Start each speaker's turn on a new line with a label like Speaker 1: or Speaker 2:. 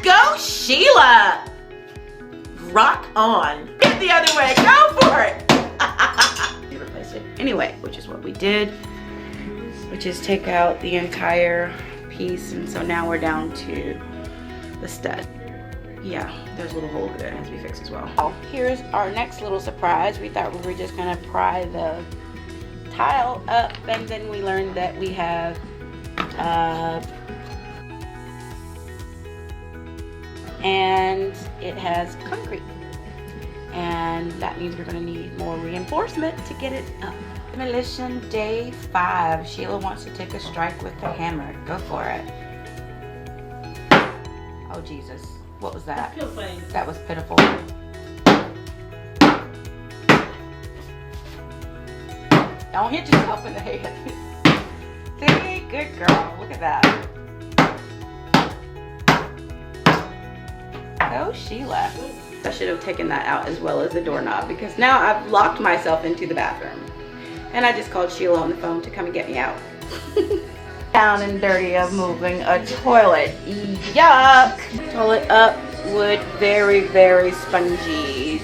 Speaker 1: go, Sheila. Rock on. Get the other way. Go for it. You replace it. Anyway, which is what we did, which is take out the entire piece. And so now we're down to the stud. Yeah, there's a little hole over there that has to be fixed as well. Oh, here's our next little surprise. We thought we were just gonna pry the tile up, and then we learned that we have and it has concrete, and that means we're gonna need more reinforcement to get it up. Demolition day 5. Sheila wants to take a strike with the hammer. Go for it. Oh Jesus, what was that? That was pitiful. Don't hit yourself in the head. See, good girl. Look at that. Oh, Sheila. I should have taken that out as well as the doorknob, because now I've locked myself into the bathroom. And I just called Sheila on the phone to come and get me out. Down and dirty of moving a toilet. Yuck. Toilet up wood, very, very spongy.